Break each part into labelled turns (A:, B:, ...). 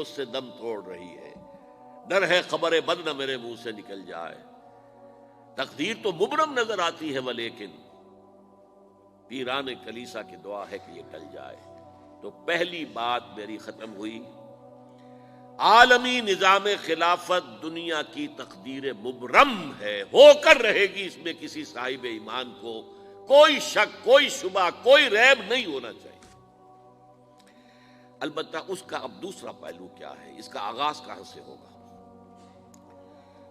A: اس سے دم توڑ رہی ہے، ڈر ہے خبر بد نہ میرے منہ سے نکل جائے، تقدیر تو مبرم نظر آتی ہے ولیکن پیران کلیسا کی دعا ہے کہ یہ ٹل جائے۔ تو پہلی بات میری ختم ہوئی، عالمی نظام خلافت دنیا کی تقدیر مبرم ہے، ہو کر رہے گی، اس میں کسی صاحب ایمان کو کوئی شک، کوئی شبہ، کوئی ریب نہیں ہونا چاہیے۔ البتہ اس کا اب دوسرا پہلو کیا ہے، اس کا آغاز کہاں سے ہوگا؟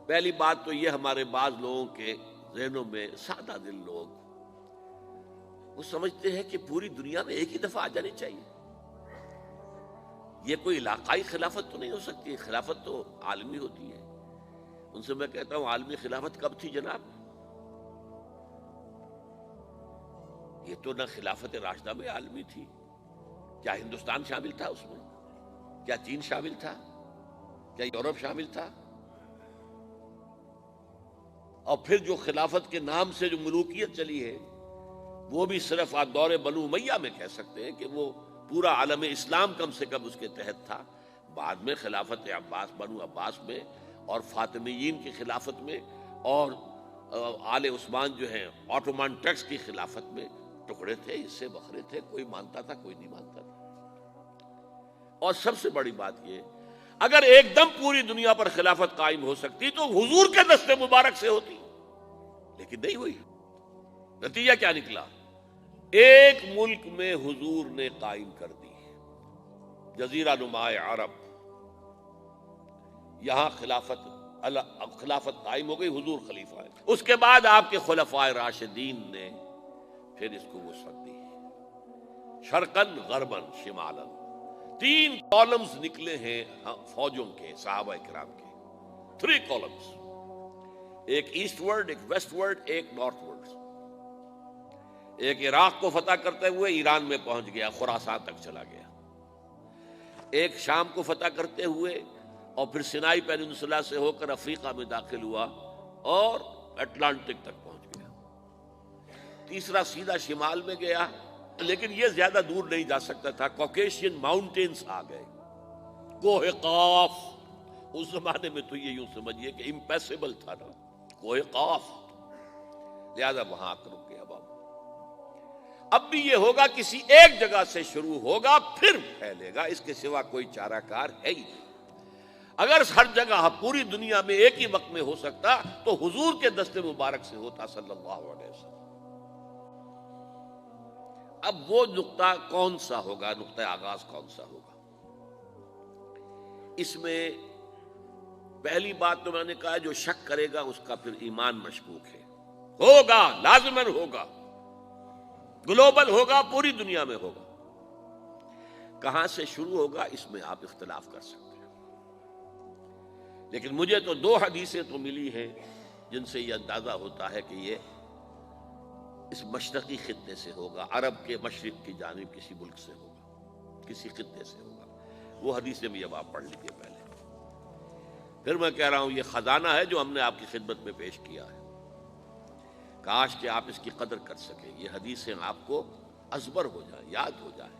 A: پہلی بات تو یہ، ہمارے بعض لوگوں کے ذہنوں میں، سادہ دل لوگ وہ سمجھتے ہیں کہ پوری دنیا میں ایک ہی دفعہ آ جانی چاہیے، یہ کوئی علاقائی خلافت تو نہیں ہو سکتی، خلافت تو عالمی ہوتی ہے۔ ان سے میں کہتا ہوں عالمی خلافت کب تھی جناب؟ یہ تو نہ خلافت راشدہ میں عالمی تھی، کیا ہندوستان شامل تھا اس میں؟ کیا چین شامل تھا؟ کیا یورپ شامل تھا؟ اور پھر جو خلافت کے نام سے جو ملوکیت چلی ہے وہ بھی صرف آپ دور بنو امیہ میں کہہ سکتے ہیں کہ وہ پورا عالم اسلام کم سے کم اس کے تحت تھا۔ بعد میں خلافت عباس، بنو عباس میں اور فاطمیین کی خلافت میں اور آل عثمان جو ہیں آٹومان ٹرکس کی خلافت میں ٹکڑے تھے، حصے بکھرے تھے، کوئی مانتا تھا کوئی نہیں مانتا تھا۔ اور سب سے بڑی بات یہ، اگر ایک دم پوری دنیا پر خلافت قائم ہو سکتی تو حضور کے دست مبارک سے ہوتی، لیکن نہیں ہوئی۔ نتیجہ کیا نکلا؟ ایک ملک میں حضور نے قائم کر دی، جزیرہ نما عرب، یہاں خلافت قائم ہو گئی، حضور خلیفہ ہے۔ اس کے بعد آپ کے خلفائے راشدین نے پھر اس کو وسعت دی، شرقاً غرباً شمالاً، 3 کالمز نکلے ہیں فوجوں کے، صحابہ کرام کے، 3 کالمز، ایک ایسٹ ورڈ، ایک ویسٹ ورڈ، ایک نارتھ ورڈ۔ ایک عراق کو فتح کرتے ہوئے ایران میں پہنچ گیا، خراسان تک چلا گیا، ایک شام کو فتح کرتے ہوئے اور پھر سینائی پیننسولا سے ہو کر افریقہ میں داخل ہوا اور اٹلانٹک تک پہنچ گیا، تیسرا سیدھا شمال میں گیا، لیکن یہ زیادہ دور نہیں جا سکتا تھا، کوکیشین ماؤنٹینز آ گئے، کوہ قاف، اس زمانے میں تو یہ یوں سمجھیے کہ امپیسیبل تھا نا کوہ قاف، لہذا وہاں آ کر رک گیا۔ اب بھی یہ ہوگا کسی ایک جگہ سے شروع ہوگا پھر پھیلے گا، اس کے سوا کوئی چارہ کار ہے ہی نہیں۔ اگر ہر جگہ پوری دنیا میں ایک ہی وقت میں ہو سکتا تو حضور کے دست مبارک سے ہوتا صلی اللہ علیہ وسلم۔ اب وہ نقطہ کون سا ہوگا، نقطہ آغاز کون سا ہوگا؟ اس میں پہلی بات تو میں نے کہا جو شک کرے گا اس کا پھر ایمان مشکوک ہے، ہوگا، لازماً ہوگا، گلوبل ہوگا، پوری دنیا میں ہوگا۔ کہاں سے شروع ہوگا اس میں آپ اختلاف کر سکتے ہیں، لیکن مجھے تو 2 حدیثیں تو ملی ہیں جن سے یہ اندازہ ہوتا ہے کہ یہ اس مشرقی خطے سے ہوگا، عرب کے مشرق کی جانب کسی ملک سے ہوگا، کسی خطے سے ہوگا۔ وہ حدیثیں بھی اب آپ پڑھ لیجیے پہلے، پھر میں کہہ رہا ہوں یہ خزانہ ہے جو ہم نے آپ کی خدمت میں پیش کیا ہے، کاش کہ آپ اس کی قدر کر سکیں، یہ حدیثیں آپ کو ازبر ہو جائیں، یاد ہو جائیں،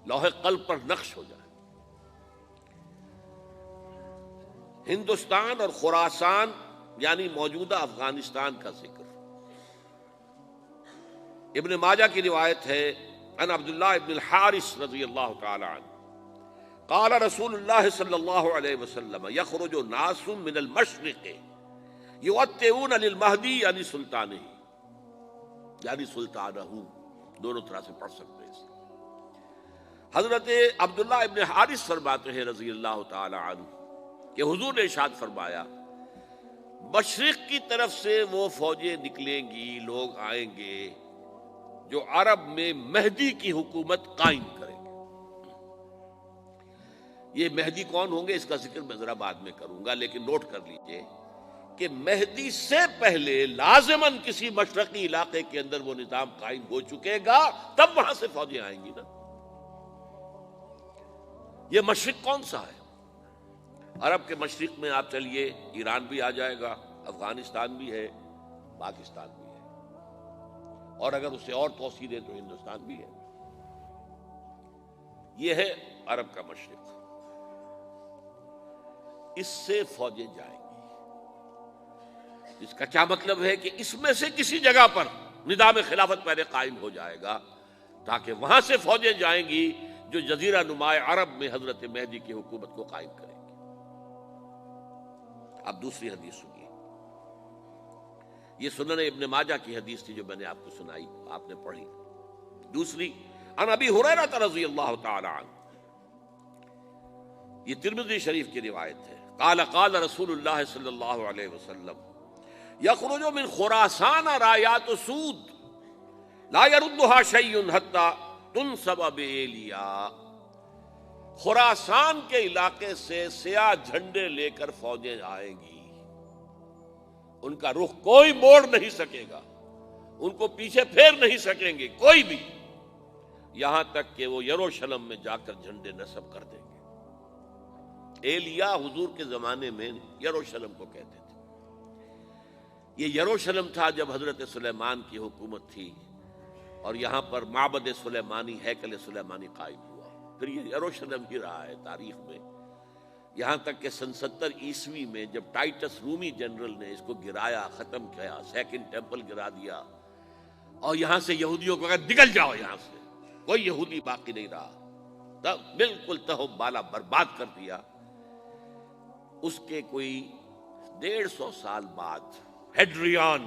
A: لوح قلب پر نقش ہو جائیں۔ ہندوستان اور خراسان یعنی موجودہ افغانستان کا ذکر ابن ماجہ کی روایت ہے، عن عبداللہ ابن الحارث رضی اللہ تعالی عنہ قال رسول اللہ صلی اللہ علیہ وسلم یخرج ناس من المشرق یوطئون للمہدی یعنی سلطانہ، یعنی سلطانہ، دونوں طرح سے پڑھ سکتے ہیں۔ حضرت عبداللہ ابن حارث فرماتے ہیں رضی اللہ تعالی عنہ کہ حضور نے ارشاد فرمایا مشرق کی طرف سے وہ فوجیں نکلیں گی، لوگ آئیں گے جو عرب میں مہدی کی حکومت قائم کریں گے۔ یہ مہدی کون ہوں گے اس کا ذکر میں ذرا بعد میں کروں گا، لیکن نوٹ کر لیجئے کہ مہدی سے پہلے لازماً کسی مشرقی علاقے کے اندر وہ نظام قائم ہو چکے گا، تب وہاں سے فوجیں آئیں گی نا۔ یہ مشرق کون سا ہے؟ عرب کے مشرق میں آپ چلیے، ایران بھی آ جائے گا، افغانستان بھی ہے، پاکستان بھی ہے، اور اگر اسے اور توسیع دیں تو ہندوستان بھی ہے۔ یہ ہے عرب کا مشرق۔ اس سے فوجیں جائیں گی، جس کا کیا مطلب ہے کہ اس میں سے کسی جگہ پر نظام خلافت پہلے قائم ہو جائے گا تاکہ وہاں سے فوجیں جائیں گی جو جزیرہ نما عرب میں حضرت مہدی کی حکومت کو قائم کریں گی۔ اب دوسری حدیث سنیے، یہ سنن ابن ماجہ کی حدیث تھی جو میں نے آپ کو سنائی، آپ نے پڑھی۔ دوسری، عن ابی ہریرہ رضی اللہ تعالی عنہ، یہ ترمذی شریف کی روایت ہے، قال قال رسول اللہ صلی اللہ علیہ وسلم یخرج من خراسان رایات سود لا يردها شیء حتی تنصب بإیلیا، خراسان کے علاقے سے سیاہ جھنڈے لے کر فوجیں آئیں گی، ان کا رخ کوئی موڑ نہیں سکے گا، ان کو پیچھے پھیر نہیں سکیں گے کوئی بھی، یہاں تک کہ وہ یروشلم میں جا کر جھنڈے نصب کر دیں گے۔ ایلیا حضور کے زمانے میں یروشلم کو کہتے تھے۔ یہ یروشلم تھا جب حضرت سلیمان کی حکومت تھی اور یہاں پر معبد سلیمانی، ہیکل سلیمانی قائم ہوا، پھر یہ یروشلم ہی رہا ہے تاریخ میں، یہاں تک کہ سن 70 عیسوی میں جب ٹائٹس رومی جنرل نے اس کو گرایا، ختم کیا، سیکنڈ ٹیمپل گرا دیا اور یہاں سے یہودیوں کو کہا نکل جاؤ یہاں سے، کوئی یہودی باقی نہیں رہا، تب بالکل تہو بالا برباد کر دیا۔ اس کے کوئی 150 سال بعد ہیڈریان،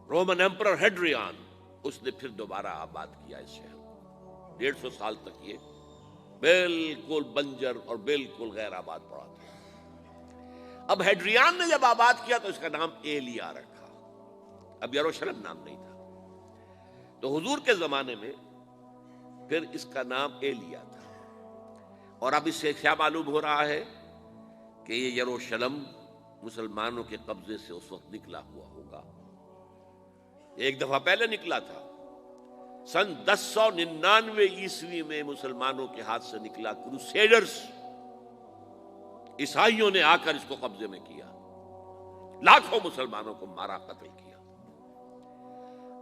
A: رومن ایمپرر ہیڈریان، اس نے پھر دوبارہ آباد کیا اس شہر کو۔ 150 سال تک یہ بالکل بنجر اور بالکل غیر آباد پڑا تھا۔ اب ہیڈریان نے جب آباد کیا تو اس کا نام ایلیا رکھا، اب یروشلم نام نہیں تھا، تو حضور کے زمانے میں پھر اس کا نام ایلیا تھا۔ اور اب اس سے کیا معلوم ہو رہا ہے کہ یہ یروشلم مسلمانوں کے قبضے سے اس وقت نکلا ہوا ہوگا، ایک دفعہ پہلے نکلا تھا، سن 1099 عیسوی میں مسلمانوں کے ہاتھ سے نکلا، کروسیڈرز عیسائیوں نے آ کر اس کو قبضے میں کیا، لاکھوں مسلمانوں کو مارا، قتل کیا۔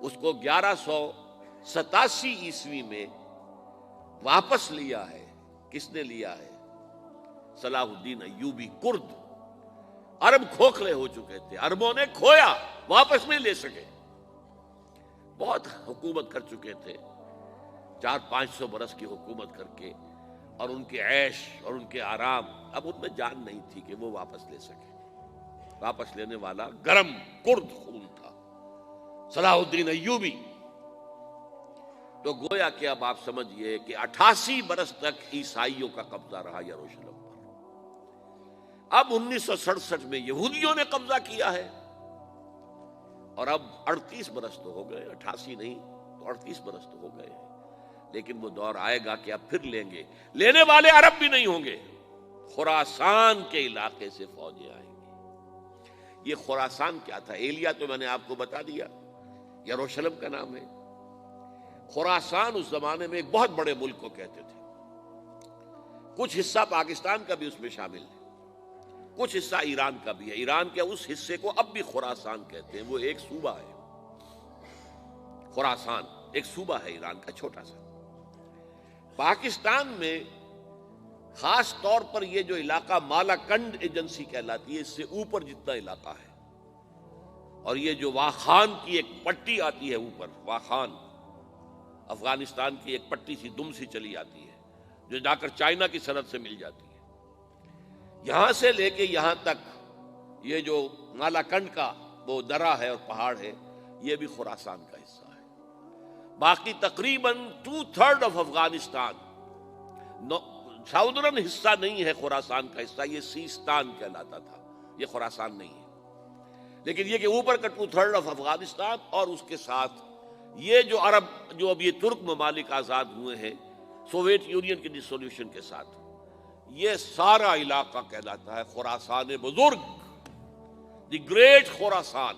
A: اس کو 1187 عیسوی میں واپس لیا ہے، کس نے لیا ہے؟ صلاح الدین ایوبی، کرد، عرب کھوکھلے ہو چکے تھے، عربوں نے کھویا، واپس نہیں لے سکے، بہت حکومت کر چکے تھے، 400-500 برس کی حکومت کر کے، اور ان کے عیش اور ان کے آرام، اب ان میں جان نہیں تھی کہ وہ واپس لے سکے۔ واپس لینے والا گرم کرد خون تھا، صلاح الدین ایوبی۔ تو گویا کہ اب آپ سمجھئے کہ 88 برس تک عیسائیوں کا قبضہ رہا یروشلم پر۔ اب 1967 میں یہودیوں نے قبضہ کیا ہے، اور اب 38 برس تو ہو گئے، 88 نہیں تو 38 برس تو ہو گئے، لیکن وہ دور آئے گا کہ اب پھر لیں گے، لینے والے عرب بھی نہیں ہوں گے، خراسان کے علاقے سے فوجیں آئیں گی۔ یہ خراسان کیا تھا؟ ایلیا تو میں نے آپ کو بتا دیا، یروشلم کا نام ہے۔ خراسان اس زمانے میں ایک بہت بڑے ملک کو کہتے تھے، کچھ حصہ پاکستان کا بھی اس میں شامل ہے، کچھ حصہ ایران کا بھی ہے، ایران کے اس حصے کو اب بھی خراسان کہتے ہیں، وہ ایک صوبہ ہے، خراسان ایک صوبہ ہے ایران کا چھوٹا سا۔ پاکستان میں خاص طور پر یہ جو علاقہ مالاکنڈ ایجنسی کہلاتی ہے، اس سے اوپر جتنا علاقہ ہے، اور یہ جو واخان کی ایک پٹی آتی ہے اوپر، واخان افغانستان کی ایک پٹی سی دم سی چلی آتی ہے جو جا کر چائنا کی سرحد سے مل جاتی ہے، یہاں سے لے کے یہاں تک یہ جو مالاکنڈ کا وہ درہ ہے اور پہاڑ ہے، یہ بھی خراسان کا حصہ ہے۔ باقی تقریباً 2/3 آف افغانستان ساؤدرن حصہ نہیں ہے خراسان کا حصہ، یہ سیستان کہلاتا تھا، یہ خراسان نہیں ہے، لیکن یہ کہ اوپر کا 2/3 آف افغانستان، اور اس کے ساتھ یہ جو عرب جو اب یہ ترک ممالک آزاد ہوئے ہیں سوویت یونین کی ڈسولوشن کے ساتھ، یہ سارا علاقہ کہلاتا ہے خراسان بزرگ، دی گریٹ خراسان۔